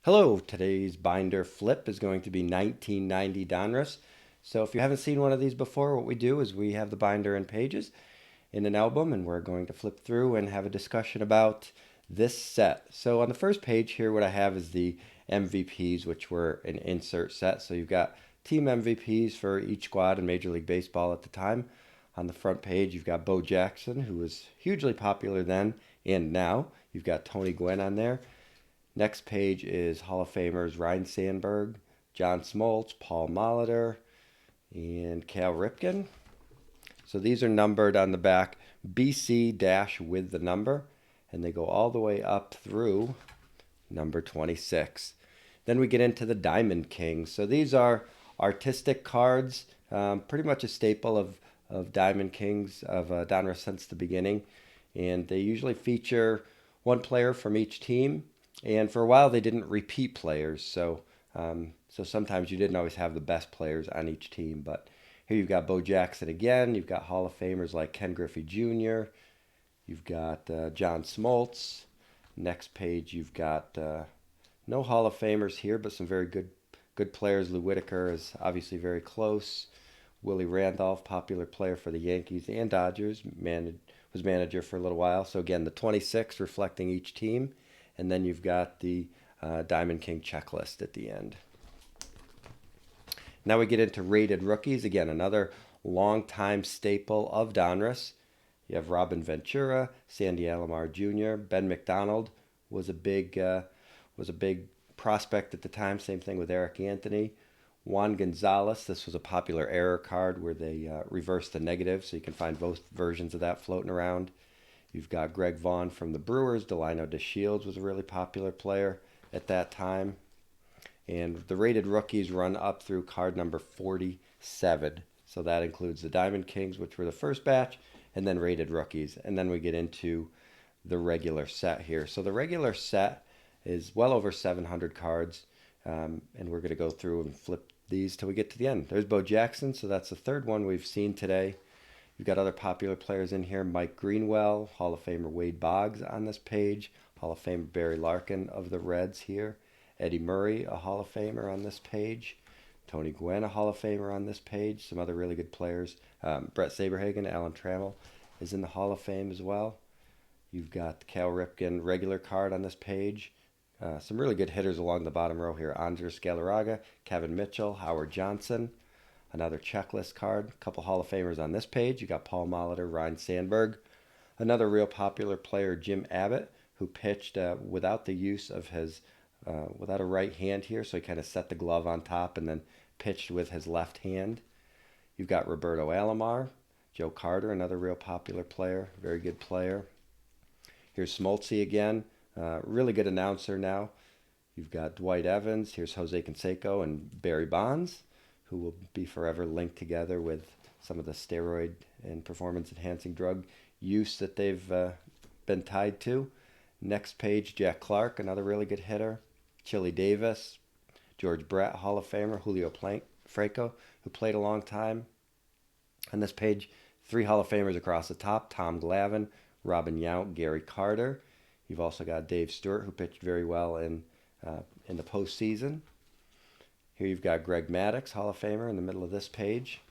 Hello, today's binder flip is going to be 1990 Donruss. So if you haven't seen one of these before, what we do is we have the binder in pages in an album, and we're going to flip through and have a discussion about this set. So on the first page here, what I have is the MVPs, which were an insert set. So you've got team MVPs for each squad in Major League Baseball at the time. On the front page, you've got Bo Jackson, who was hugely popular then and now. You've got Tony Gwynn on there. Next page is Hall of Famers Ryne Sandberg, John Smoltz, Paul Molitor, and Cal Ripken. So these are numbered on the back BC dash with the number, and they go all the way up through number 26. Then we get into the Diamond Kings. So these are artistic cards, pretty much a staple of Diamond Kings of Donruss since the beginning. And they usually feature one player from each team. And for a while, they didn't repeat players. So sometimes you didn't always have the best players on each team. But here you've got Bo Jackson again. You've got Hall of Famers like Ken Griffey Jr. You've got John Smoltz. Next page, you've got no Hall of Famers here, but some very good players. Lou Whitaker is obviously very close. Willie Randolph, popular player for the Yankees and Dodgers, was manager for a little while. So again, the 26 reflecting each team. And then you've got the Diamond King checklist at the end. Now we get into rated rookies. Again, another longtime staple of Donruss. You have Robin Ventura, Sandy Alomar Jr., Ben McDonald was a big prospect at the time. Same thing with Eric Anthony. Juan Gonzalez. This was a popular error card where they reversed the negative, so you can find both versions of that floating around. You've got Greg Vaughn from the Brewers. Delino DeShields was a really popular player at that time. And the rated rookies run up through card number 47. So that includes the Diamond Kings, which were the first batch, and then rated rookies. And then we get into the regular set here. So the regular set is well over 700 cards. And we're going to go through and flip these till we get to the end. There's Bo Jackson. So that's the third one we've seen today. You've got other popular players in here. Mike Greenwell, Hall of Famer Wade Boggs on this page. Hall of Famer Barry Larkin of the Reds here. Eddie Murray, a Hall of Famer on this page. Tony Gwynn, a Hall of Famer on this page. Some other really good players. Brett Saberhagen, Alan Trammell is in the Hall of Fame as well. You've got Cal Ripken regular card on this page. Some really good hitters along the bottom row here. Andres Galarraga, Kevin Mitchell, Howard Johnson. Another checklist card. A couple Hall of Famers on this page. You got Paul Molitor, Ryne Sandberg. Another real popular player, Jim Abbott, who pitched without the use of without a right hand here. So he kind of set the glove on top and then pitched with his left hand. You've got Roberto Alomar, Joe Carter, another real popular player, very good player. Here's Smoltzy again, really good announcer now. You've got Dwight Evans. Here's Jose Canseco and Barry Bonds, who will be forever linked together with some of the steroid and performance-enhancing drug use that they've been tied to. Next page, Jack Clark, another really good hitter. Chili Davis, George Brett, Hall of Famer. Julio Franco, who played a long time. On this page, three Hall of Famers across the top. Tom Glavine, Robin Yount, Gary Carter. You've also got Dave Stewart, who pitched very well in the postseason. Here you've got Greg Maddux, Hall of Famer, in the middle of this page.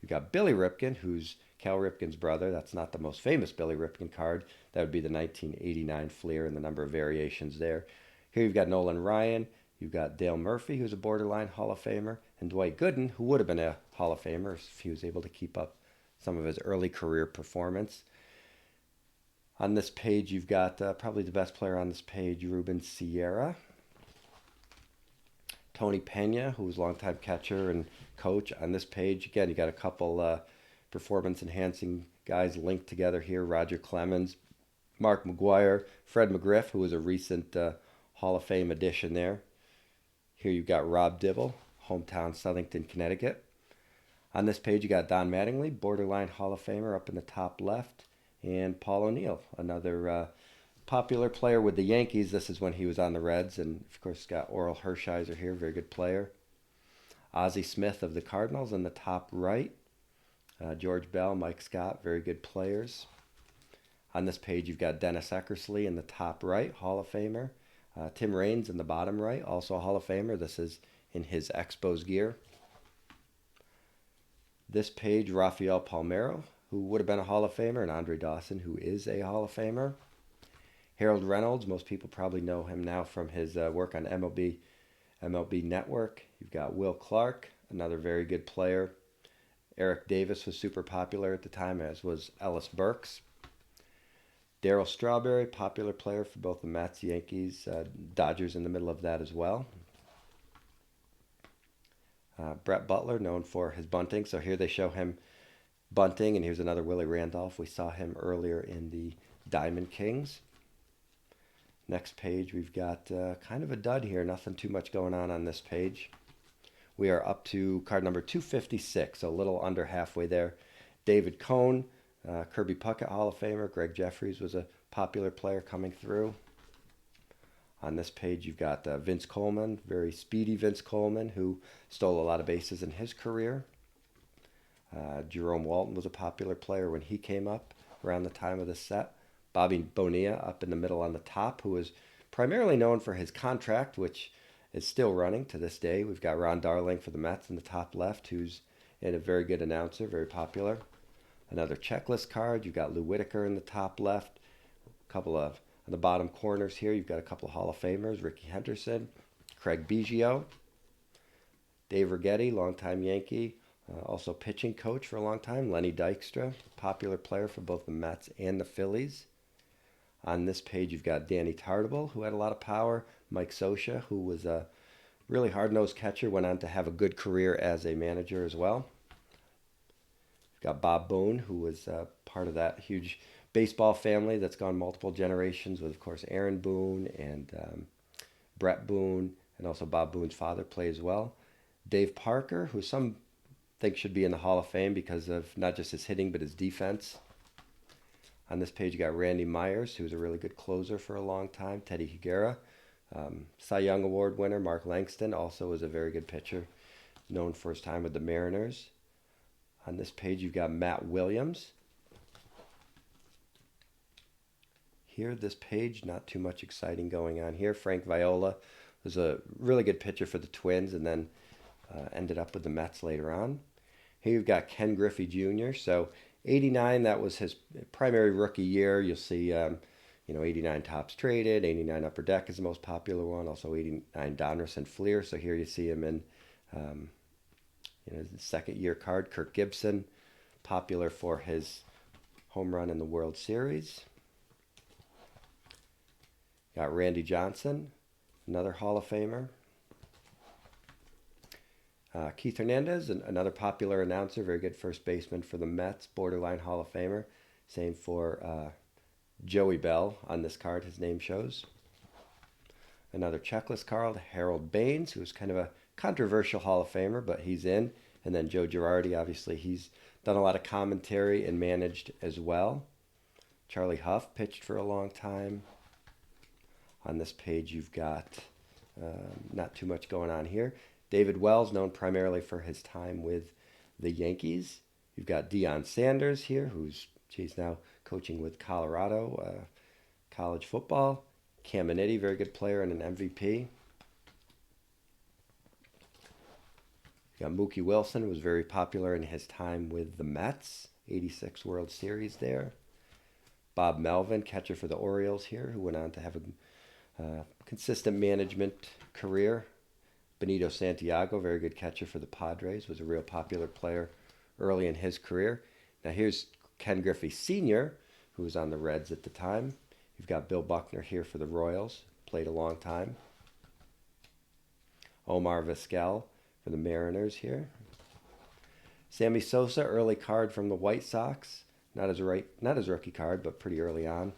You've got Billy Ripken, who's Cal Ripken's brother. That's not the most famous Billy Ripken card. That would be the 1989 Fleer and the number of variations there. Here you've got Nolan Ryan. You've got Dale Murphy, who's a borderline Hall of Famer, and Dwight Gooden, who would have been a Hall of Famer if he was able to keep up some of his early career performance. On this page, you've got probably the best player on this page, Ruben Sierra. Tony Pena, who was a longtime catcher and coach. On this page, again, you got a couple performance-enhancing guys linked together here. Roger Clemens, Mark McGwire, Fred McGriff, who was a recent Hall of Fame addition there. Here you've got Rob Dibble, hometown Southington, Connecticut. On this page, you got Don Mattingly, borderline Hall of Famer up in the top left. And Paul O'Neill, another popular player with the Yankees. This is when he was on the Reds. And, of course, got Oral Hershiser here, very good player. Ozzie Smith of the Cardinals in the top right. George Bell, Mike Scott, very good players. On this page, you've got Dennis Eckersley in the top right, Hall of Famer. Tim Raines in the bottom right, also a Hall of Famer. This is in his Expos gear. This page, Rafael Palmeiro, who would have been a Hall of Famer, and Andre Dawson, who is a Hall of Famer. Harold Reynolds, most people probably know him now from his work on MLB Network. You've got Will Clark, another very good player. Eric Davis was super popular at the time, as was Ellis Burks. Darryl Strawberry, popular player for both the Mets, Yankees, Dodgers in the middle of that as well. Brett Butler, known for his bunting. So here they show him bunting, and here's another Willie Randolph. We saw him earlier in the Diamond Kings. Next page, we've got kind of a dud here. Nothing too much going on this page. We are up to card number 256, so a little under halfway there. David Cone, Kirby Puckett Hall of Famer. Greg Jeffries was a popular player coming through. On this page, you've got Vince Coleman, very speedy Vince Coleman, who stole a lot of bases in his career. Jerome Walton was a popular player when he came up around the time of this set. Bobby Bonilla up in the middle on the top, who is primarily known for his contract, which is still running to this day. We've got Ron Darling for the Mets in the top left, who's a very good announcer, very popular. Another checklist card. You've got Lou Whitaker in the top left. A couple of on the bottom corners here, you've got a couple of Hall of Famers. Ricky Henderson, Craig Biggio, Dave Righetti, longtime Yankee, also pitching coach for a long time. Lenny Dykstra, popular player for both the Mets and the Phillies. On this page, you've got Danny Tartabull, who had a lot of power. Mike Scioscia, who was a really hard-nosed catcher, went on to have a good career as a manager as well. You've got Bob Boone, who was part of that huge baseball family that's gone multiple generations with, of course, Aaron Boone and Brett Boone, and also Bob Boone's father played as well. Dave Parker, who some think should be in the Hall of Fame because of not just his hitting, but his defense. On this page, you got Randy Myers, who was a really good closer for a long time. Teddy Higuera, Cy Young Award winner. Mark Langston also was a very good pitcher, known for his time with the Mariners. On this page, you've got Matt Williams. Here, this page, not too much exciting going on here. Frank Viola was a really good pitcher for the Twins and then ended up with the Mets later on. Here you've got Ken Griffey Jr. So 89, that was his primary rookie year. You'll see, 89 Tops Traded, 89 Upper Deck is the most popular one. Also 89 Donruss and Fleer. So here you see him in, the second year card. Kirk Gibson, popular for his home run in the World Series. Got Randy Johnson, another Hall of Famer. Keith Hernandez, another popular announcer, very good first baseman for the Mets, borderline Hall of Famer. Same for Joey Bell on this card, his name shows. Another checklist card, Harold Baines, who's kind of a controversial Hall of Famer, but he's in. And then Joe Girardi, obviously, he's done a lot of commentary and managed as well. Charlie Huff pitched for a long time. On this page, you've got not too much going on here. David Wells, known primarily for his time with the Yankees. You've got Deion Sanders here, he's now coaching with Colorado college football. Cam Miniti, very good player and an MVP. You got Mookie Wilson, who was very popular in his time with the Mets. 86 World Series there. Bob Melvin, catcher for the Orioles here, who went on to have a consistent management career. Benito Santiago, very good catcher for the Padres, was a real popular player early in his career. Now here's Ken Griffey Sr., who was on the Reds at the time. You've got Bill Buckner here for the Royals, played a long time. Omar Vizquel for the Mariners here. Sammy Sosa, early card from the White Sox. Not his rookie card, but pretty early on.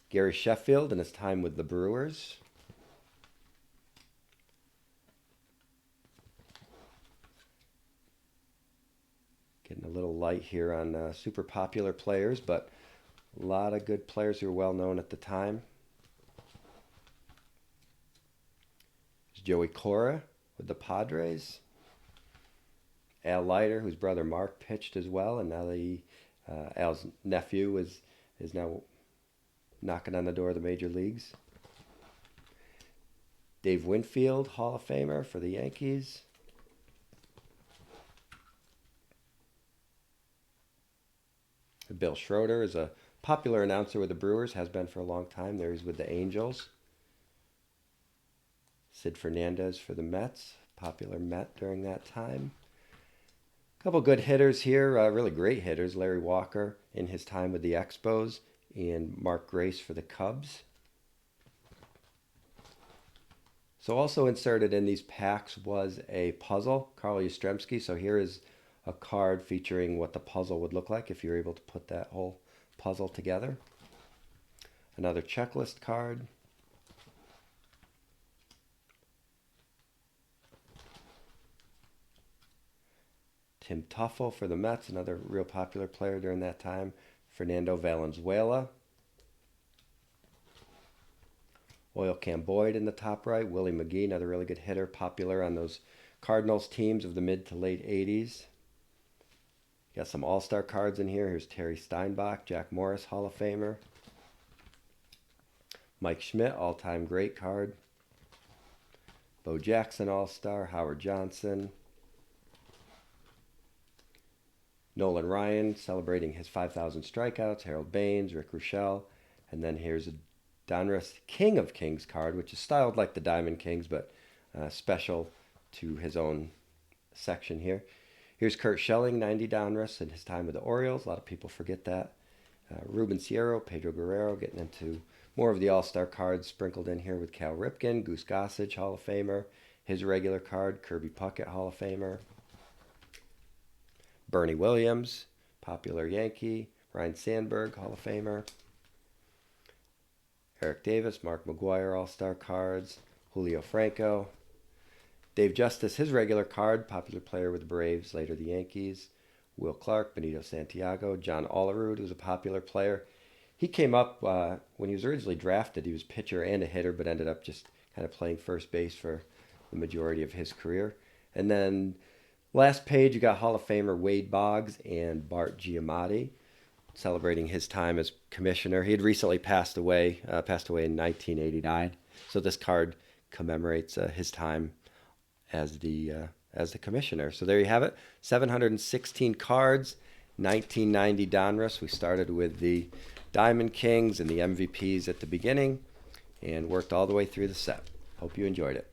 Gary Sheffield in his time with the Brewers. Getting a little light here on super popular players, but a lot of good players who are well known at the time. There's Joey Cora with the Padres. Al Leiter, whose brother Mark pitched as well, and now Al's nephew is now knocking on the door of the major leagues. Dave Winfield, Hall of Famer for the Yankees. Bill Schroeder is a popular announcer with the Brewers, has been for a long time. There he's with the Angels. Sid Fernandez for the Mets, popular Met during that time. A couple good hitters here, really great hitters. Larry Walker in his time with the Expos, and Mark Grace for the Cubs. So also inserted in these packs was a puzzle, Carl Yastrzemski. So here is a card featuring what the puzzle would look like if you're able to put that whole puzzle together. Another checklist card. Tim Tuffle for the Mets, another real popular player during that time. Fernando Valenzuela. Oil Can Boyd in the top right. Willie McGee, another really good hitter, popular on those Cardinals teams of the mid to late 80s. Got some all-star cards in here. Here's Terry Steinbach, Jack Morris, Hall of Famer. Mike Schmidt, all-time great card. Bo Jackson, all-star. Howard Johnson. Nolan Ryan, celebrating his 5,000 strikeouts. Harold Baines, Rick Rochelle. And then here's a Donruss King of Kings card, which is styled like the Diamond Kings, but special to his own section here. Here's Kurt Schelling, 90 Donruss in his time with the Orioles. A lot of people forget that. Ruben Sierra, Pedro Guerrero, getting into more of the all-star cards sprinkled in here with Cal Ripken, Goose Gossage, Hall of Famer. His regular card, Kirby Puckett, Hall of Famer. Bernie Williams, popular Yankee. Ryan Sandberg, Hall of Famer. Eric Davis, Mark McGuire, all-star cards. Julio Franco. Dave Justice, his regular card, popular player with the Braves, later the Yankees. Will Clark, Benito Santiago. John Olerud, who's a popular player. He came up when he was originally drafted. He was pitcher and a hitter, but ended up just kind of playing first base for the majority of his career. And then last page, you got Hall of Famer Wade Boggs and Bart Giamatti, celebrating his time as commissioner. He had recently passed away in 1989. So this card commemorates his time as the commissioner. So there you have it, 716 cards, 1990 Donruss. We started with the Diamond Kings and the MVPs at the beginning and worked all the way through the set. Hope you enjoyed it.